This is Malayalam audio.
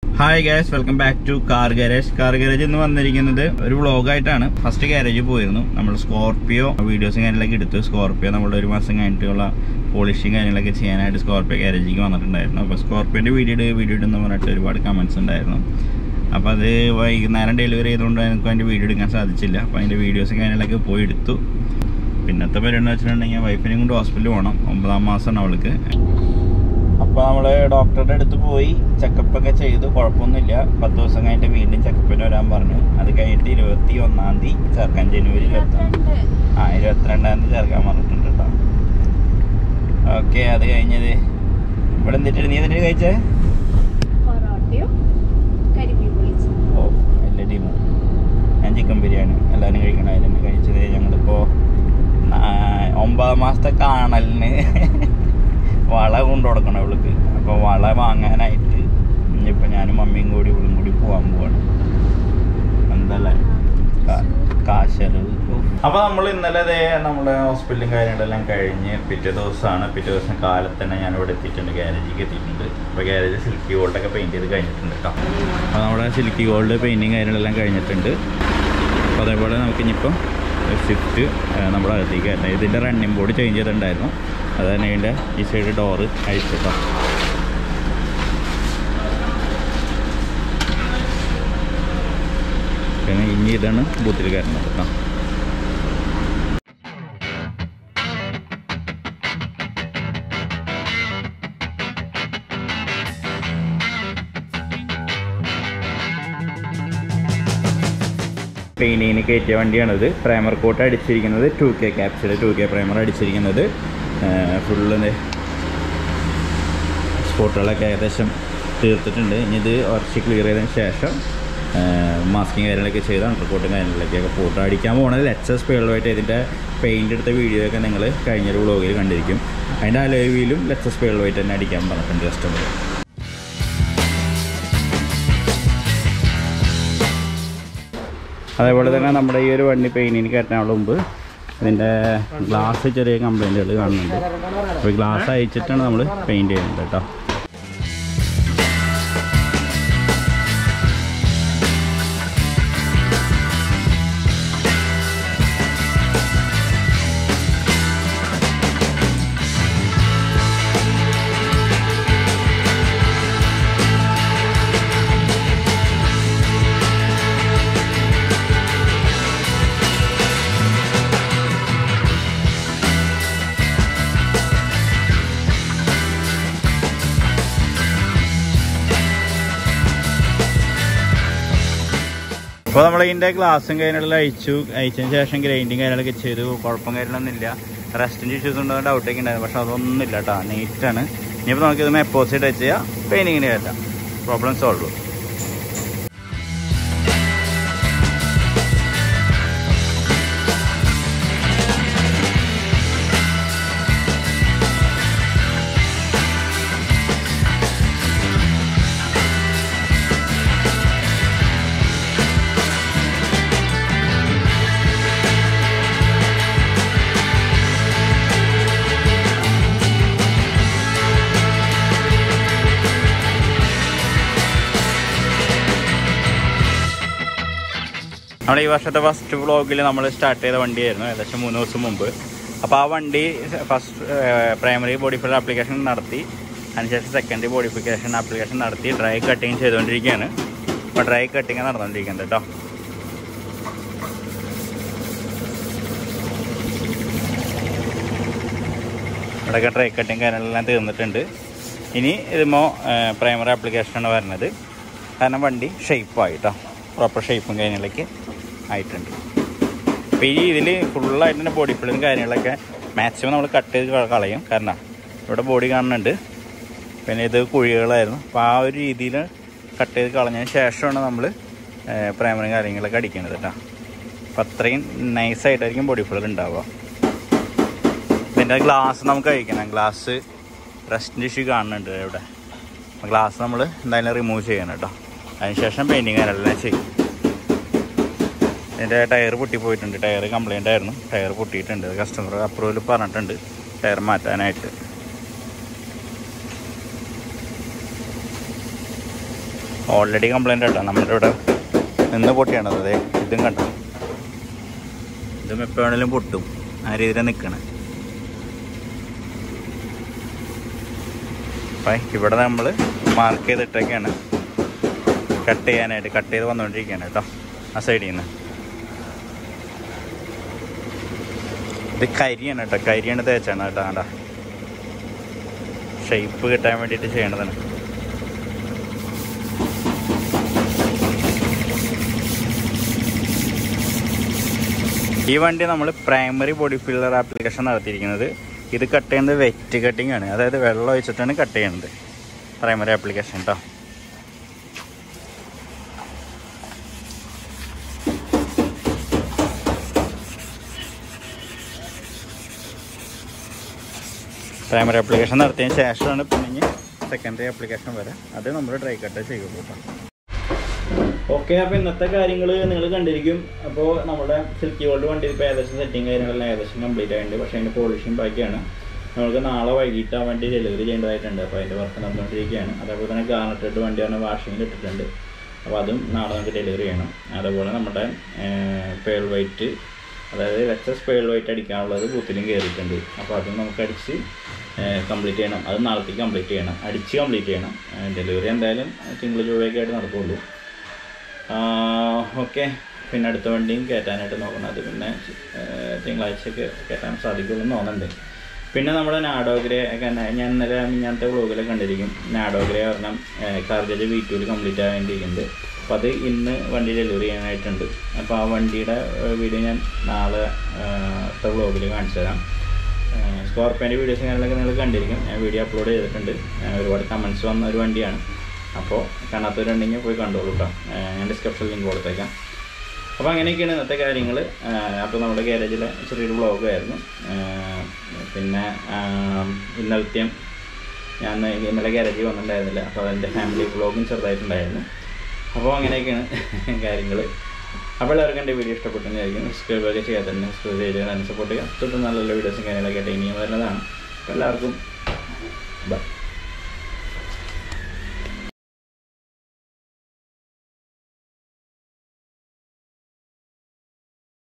Hi guys, welcome back to Car Garage. Car Garage എന്ന് വന്നിരിക്കുന്നത് ഒരു വ്ളോഗായിട്ടാണ്. ഫസ്റ്റ് ഗാരേജിൽ പോയിരുന്നു. നമ്മൾ സ്കോർപിയോ വീഡിയോസും കാര്യങ്ങളൊക്കെ എടുത്തു. സ്കോർപിയോ നമ്മുടെ ഒരു മാസം കഴിഞ്ഞിട്ടുള്ള പോളിഷിങ് കാര്യങ്ങളൊക്കെ ചെയ്യാനായിട്ട് സ്കോർപിയോ ഗാരേജിലേക്ക് വന്നിട്ടുണ്ടായിരുന്നു. അപ്പോൾ സ്കോർപിയോൻ്റെ വീഡിയോ ഇടുന്ന പറഞ്ഞിട്ട് ഒരുപാട് കമൻറ്റ്സ് ഉണ്ടായിരുന്നു. അപ്പോൾ അത് വൈകുന്നേരം ഡെലിവറി ചെയ്തുകൊണ്ട് എനിക്ക് അതിൻ്റെ വീഡിയോ എടുക്കാൻ സാധിച്ചില്ല. അപ്പോൾ അതിൻ്റെ വീഡിയോസും കാര്യങ്ങളൊക്കെ പോയി എടുത്തു. പിന്നത്തെ പരിപാടി എന്ന് വെച്ചിട്ടുണ്ടെങ്കിൽ വൈഫിനെയും കൊണ്ട് ഹോസ്പിറ്റലിൽ പോകണം. 9ാം മാസമാണ് അവൾക്ക്. അപ്പോൾ നമ്മൾ ഡോക്ടറുടെ അടുത്ത് പോയി ചെക്കപ്പൊക്കെ ചെയ്തു. കുഴപ്പമൊന്നുമില്ല. 10 ദിവസം കഴിഞ്ഞിട്ട് വീണ്ടും ചെക്കപ്പിന് വരാൻ പറഞ്ഞു. അത് കഴിഞ്ഞിട്ട് 21-ാം തീയതി ചേർക്കാൻ, ജനുവരി 22-ാം തീയതി ചേർക്കാൻ പറഞ്ഞിട്ടുണ്ട് കേട്ടോ. ഓക്കെ, അത് കഴിഞ്ഞത് ഇവിടെ എന്തിട്ട് നീ എന്നിട്ട് കഴിച്ചേ? ഓ, എല്ലാ ടീമും ഞാൻ ചിക്കൻ ബിരിയാണി എല്ലാവരും കഴിക്കണം. അതിന് കഴിച്ചത് ഞങ്ങളിപ്പോൾ 9 മാസത്തെ കാണലിന് വള കൊണ്ടു കൊടുക്കണം ഇവൾക്ക്. അപ്പോൾ വള വാങ്ങാനായിട്ട് ഇനിയിപ്പോൾ ഞാനും മമ്മിയും കൂടി ഇവളും കൂടി പോകാൻ പോവാണ്. എന്തല്ലേ കാശലവ്. അപ്പോൾ നമ്മൾ ഇന്നലെ നമ്മുടെ ഹോസ്പിറ്റലും കാര്യങ്ങളെല്ലാം കഴിഞ്ഞ് പിറ്റേ ദിവസമാണ്. പിറ്റേ ദിവസം കാലത്ത് തന്നെ ഞാൻ ഇവിടെ എത്തിയിട്ടുണ്ട്, ഗാരേജിലേക്ക് എത്തിയിട്ടുണ്ട്. അപ്പോൾ ഗാരേജ് സിൽക്കി ഗോൾഡൊക്കെ പെയിൻറ്റ് ചെയ്ത് കഴിഞ്ഞിട്ടുണ്ട് കേട്ടോ. അപ്പോൾ നമ്മുടെ സിൽക്കി ഗോൾഡ് പെയിൻറ്റിങ് കാര്യങ്ങളെല്ലാം കഴിഞ്ഞിട്ടുണ്ട്. അപ്പോൾ അതേപോലെ നമുക്കിനിയിപ്പോൾ സ്വിഫ്റ്റ് നമ്മുടെ അകത്തേക്ക് ആയിരുന്നു. ഇതിൻ്റെ റണ്ണിങ് ബോർഡ് ചേഞ്ച് ചെയ്തിട്ടുണ്ടായിരുന്നു. അത് തന്നെ ഇതിൻ്റെ ഈ സൈഡ് ഡോറ് അഴിച്ചിട്ടോ. പിന്നെ ഇനി ഇതാണ് ബൂത്തിൽ കയറുന്നത് കേട്ടോ. പെയിൻറ്റിങ്ങിന് കയറ്റിയ വണ്ടിയാണിത്. പ്രൈമർ കോട്ട് അടിച്ചിരിക്കുന്നത് 2K ക്യാപ്സിൽ 2K പ്രൈമർ അടിച്ചിരിക്കുന്നത്. ഫുള്ള് സ്പോട്ടുകളൊക്കെ ഏകദേശം തീർത്തിട്ടുണ്ട്. ഇനി ഇത് ഉറച്ച് ക്ലിയർ ചെയ്തതിന് ശേഷം മാസ്കിങ് കാര്യങ്ങളൊക്കെ ചെയ്ത് അണ്ടർകോട്ടും കാര്യങ്ങളിലേക്കൊക്കെ ഫോട്ടോ അടിക്കാൻ പോകുന്നത് ലെക്സസ് പേളുമായിട്ട്. ഇതിൻ്റെ പെയിൻ്റ് എടുത്ത വീഡിയോയൊക്കെ നിങ്ങൾ കഴിഞ്ഞൊരു വ്ളോഗിൽ കണ്ടിരിക്കും. അതിൻ്റെ അലോയിലും ലെക്സസ് പേളുമായിട്ട് തന്നെ അടിക്കാൻ പറഞ്ഞിട്ടുണ്ട് കസ്റ്റമർ. അതേപോലെ തന്നെ നമ്മുടെ ഈ ഒരു വണ്ടി പെയിൻറ്റിന് കയറ്റാനുള്ള മുമ്പ് ഇതിൻ്റെ ഗ്ലാസ് ചെറിയ കംപ്ലൈൻറ്റുകൾ കാണുന്നുണ്ട്. അപ്പോൾ ഗ്ലാസ് അയച്ചിട്ടാണ് നമ്മൾ പെയിൻറ്റ് ചെയ്യുന്നത് കേട്ടോ. അപ്പോൾ നമ്മൾ ഇതിൻ്റെ ഗ്ലാസും കാര്യങ്ങളെല്ലാം അയച്ചതിന് ശേഷം ഗ്രൈൻഡിങ് കാര്യങ്ങളൊക്കെ ചെയ്തു. കുഴപ്പം കാര്യങ്ങളൊന്നുമില്ല. റെസ്റ്റിൻ്റെ ഇഷ്യൂസ് ഉണ്ടോ ഡൗട്ടൊക്കെ ഉണ്ടായിരുന്നു. പക്ഷേ അതൊന്നുമില്ല കേട്ടോ, നീറ്റാണ്. ഇനിയിപ്പോൾ നമുക്കിത് എപ്പോസിറ്റ് ടച്ച് ചെയ്യാം, പെയിൻറ്റിങ്ങിന് കയറ്റാം, പ്രോബ്ലം സോൾവ്. നമ്മുടെ ഈ വർഷത്തെ ഫസ്റ്റ് വ്ളോഗിൽ നമ്മൾ സ്റ്റാർട്ട് ചെയ്ത വണ്ടിയായിരുന്നു, ഏകദേശം 3 ദിവസം മുമ്പ്. അപ്പോൾ ആ വണ്ടി first primary body filler application നടത്തി. അതിനുശേഷം സെക്കൻഡറി ബോഡിഫിക്കേഷൻ ആപ്ലിക്കേഷൻ നടത്തി ഡ്രൈ കട്ടിങ് ചെയ്തുകൊണ്ടിരിക്കുകയാണ്. അപ്പോൾ ഡ്രൈ കട്ടിങ് നടന്നുകൊണ്ടിരിക്കുന്നത് കേട്ടോ. ഇവിടെയൊക്കെ ഡ്രൈ കട്ടിങ് കാര്യങ്ങളെല്ലാം തീർന്നിട്ടുണ്ട്. ഇനി ഇതിമോ പ്രൈമറി ആപ്ലിക്കേഷനാണ് വരുന്നത്. കാരണം വണ്ടി ഷേപ്പായി കേട്ടോ, പ്രോപ്പർ ഷേപ്പും കാര്യങ്ങളൊക്കെ ആയിട്ടുണ്ട്. അപ്പോൾ ഈ ഇതിൽ ഫുള്ളായിട്ട് തന്നെ ബോഡി ഫില്ലും കാര്യങ്ങളൊക്കെ മാക്സിമം നമ്മൾ കട്ട് ചെയ്ത് കളയും. കാരണം ഇവിടെ ബോഡി കാണുന്നുണ്ട്, പിന്നെ ഇത് കുഴികളായിരുന്നു. അപ്പോൾ ആ ഒരു രീതിയിൽ കട്ട് ചെയ്ത് കളഞ്ഞതിന് ശേഷമാണ് നമ്മൾ പ്രൈമറി കാര്യങ്ങളൊക്കെ അടിക്കേണ്ടത് കേട്ടോ. അപ്പോൾ അത്രയും നൈസായിട്ടായിരിക്കും ബോഡി ഫില്ലർ ഉണ്ടാവുക. ഇതിൻ്റെ ഗ്ലാസ് നമുക്ക് അഴിക്കണം. ഗ്ലാസ് റസ്റ്റിൻ്റെ ഇഷ്യൂ കാണുന്നുണ്ട് ഇവിടെ. ഗ്ലാസ് നമ്മൾ എന്തായാലും റിമൂവ് ചെയ്യണം കേട്ടോ. അതിനുശേഷം പെയിൻറ്റിങ് കാര്യങ്ങളെല്ലാം ചെയ്യും. ഇതിൻ്റെ ടയർ പൊട്ടിപ്പോയിട്ടുണ്ട്. ടയർ കംപ്ലൈൻ്റ് ആയിരുന്നു, ടയർ പൊട്ടിയിട്ടുണ്ട്. കസ്റ്റമർ അപ്രൂവൽ പറഞ്ഞിട്ടുണ്ട് ടയർ മാറ്റാനായിട്ട്. ഓൾറെഡി കംപ്ലൈൻ്റ് കേട്ടോ. നമ്മുടെ ഇവിടെ നിന്ന് പൊട്ടിയാണത്. അതെ, ഇതും കണ്ടോ, ഇതും എപ്പോൾ വേണമെങ്കിലും പൊട്ടും. ആ രീതിയിലാണ് നിൽക്കണേ. അപ്പം ഇവിടെ നമ്മൾ മാർക്ക് ചെയ്തിട്ടൊക്കെയാണ് കട്ട് ചെയ്യാനായിട്ട്. കട്ട് ചെയ്ത് വന്നുകൊണ്ടിരിക്കുകയാണ് കേട്ടോ ആ സൈഡിൽ നിന്ന്. ഇത് കരിയാണ് കേട്ടോ, കരിയാണ് തേച്ചാണ് കേട്ടോ. കണ്ട ഷേപ്പ് കിട്ടാൻ വേണ്ടിയിട്ട് ചെയ്യേണ്ടതാണ്. ഈ വണ്ടി നമ്മൾ പ്രൈമറി ബോഡി ഫില്ലർ ആപ്ലിക്കേഷൻ നടത്തിയിരിക്കുന്നത്. ഇത് കട്ട് ചെയ്യുന്നത് വെറ്റ് കട്ടിങ് ആണ്, അതായത് വെള്ളം ഒഴിച്ചിട്ടാണ് കട്ട് ചെയ്യുന്നത്. പ്രൈമറി ആപ്ലിക്കേഷൻ കേട്ടോ. പ്രൈമറി ആപ്ലിക്കേഷൻ നടത്തിയതിന് ശേഷമാണ് പിന്നെ സെക്കൻഡറി ആപ്ലിക്കേഷൻ വരെ. അത് നമ്മൾ ഡ്രൈ കട്ട് ചെയ്യുള്ളൂ കേട്ടോ. ഓക്കെ, അപ്പോൾ ഇന്നത്തെ കാര്യങ്ങൾ നിങ്ങൾ കണ്ടിരിക്കും. അപ്പോൾ നമ്മുടെ സിൽക്കി ഗോൾഡ് വണ്ടി ഇപ്പോൾ ഏകദേശം സെറ്റിങ് കാര്യങ്ങളെല്ലാം ഏകദേശം കംപ്ലീറ്റ് ആയിട്ടുണ്ട്. പക്ഷേ അതിൻ്റെ പോളിഷിങ് ബാക്കിയാണ്. നമുക്ക് നാളെ വൈകിട്ട് ആ വണ്ടി ഡെലിവറി ചെയ്യേണ്ടതായിട്ടുണ്ട്. അപ്പോൾ അതിൻ്റെ വർക്ക് നടന്നുകൊണ്ടിരിക്കുകയാണ്. അതേപോലെ തന്നെ ഗാർണറ്റിട്ട് വണ്ടി പറഞ്ഞാൽ വാഷിങ്ങിൽ ഇട്ടിട്ടുണ്ട്. അപ്പോൾ അതും നാളെ നമുക്ക് ഡെലിവറി ചെയ്യണം. അതേപോലെ നമ്മുടെ പേൾ വൈറ്റ്, അതായത് എക്സസ് പേൾ വൈറ്റ് അടിക്കാനുള്ളത് ബൂത്തിലും കയറിയിട്ടുണ്ട്. അപ്പോൾ അതും നമുക്ക് അടിച്ച് കംപ്ലീറ്റ് ചെയ്യണം. അത് നാളത്തേക്ക് കംപ്ലീറ്റ് ചെയ്യണം, അടിച്ച് കംപ്ലീറ്റ് ചെയ്യണം. ഡെലിവറി എന്തായാലും തിങ്കൾ ചൊവ്വയൊക്കെ ആയിട്ട് നടക്കുള്ളൂ. ഓക്കെ, പിന്നെ അടുത്ത വണ്ടിയും കയറ്റാനായിട്ട് നോക്കണം. അത് പിന്നെ തിങ്കളാഴ്ചയൊക്കെ കയറ്റാൻ സാധിക്കുള്ളൂ എന്ന് തോന്നുന്നുണ്ട്. പിന്നെ നമ്മുടെ നാഡോഗ്രേ ഞാൻ ഇന്നലെ മിഞ്ഞാന്നത്തെ വ്ളോഗിലൊക്കെ കണ്ടിരിക്കും. നാഡോഗ്രേ പറഞ്ഞാൽ CarJJ V2 കംപ്ലീറ്റ് ആകാൻ വേണ്ടിയിട്ടുണ്ട്. അപ്പോൾ അത് ഇന്ന് വണ്ടി ഡെലിവറി ചെയ്യാനായിട്ടുണ്ട്. അപ്പോൾ ആ വണ്ടിയുടെ വീഡിയോ ഞാൻ നാളത്തെ വ്ളോഗിൽ കാണിച്ചു തരാം. സ്കോർപ്പിയോൻ്റെ വീഡിയോസ് കാര്യങ്ങളൊക്കെ നിങ്ങൾ കണ്ടിരിക്കും. ഞാൻ വീഡിയോ അപ്ലോഡ് ചെയ്തിട്ടുണ്ട്. ഒരുപാട് കമൻറ്റ്സ് വന്ന ഒരു വണ്ടിയാണ്. അപ്പോൾ കാണാത്തവരുണ്ടെങ്കിൽ പോയി കണ്ടോളൂ കേട്ടോ. ഞാൻ ഡിസ്ക്രിപ്ഷനിൽ ലിങ്ക് കൊടുത്തേക്കാം. അപ്പോൾ അങ്ങനെയൊക്കെയാണ് ഇന്നത്തെ കാര്യങ്ങൾ. അപ്പോൾ നമ്മുടെ ഗാരേജിലെ ചെറിയൊരു വ്ളോഗായിരുന്നു. പിന്നെ ഇന്നലത്തെയും ഞാൻ ഇന്നലെ ഗാരേജിൽ വന്നിട്ടുണ്ടായിരുന്നില്ല. അപ്പോൾ അതിൻ്റെ ഫാമിലി വ്ളോഗും ചെറുതായിട്ടുണ്ടായിരുന്നു. അപ്പോൾ അങ്ങനെയൊക്കെയാണ് കാര്യങ്ങൾ. അപ്പോൾ എല്ലാവർക്കും എൻ്റെ വീഡിയോ ഇഷ്ടപ്പെട്ടെന്ന് വിചാരിക്കും. സബ്സ്ക്രൈബ് ഒക്കെ ചെയ്യാതെ തന്നെ സബ്സ്ക്രൈബ് ചെയ്ത് തന്നെ സപ്പോർട്ട് ചെയ്യുക. തൊട്ട് നല്ല വീഡിയോസും കാര്യങ്ങളൊക്കെ ആയിട്ട് ഇനിയും വരുന്നതാണ്. അപ്പോൾ എല്ലാവർക്കും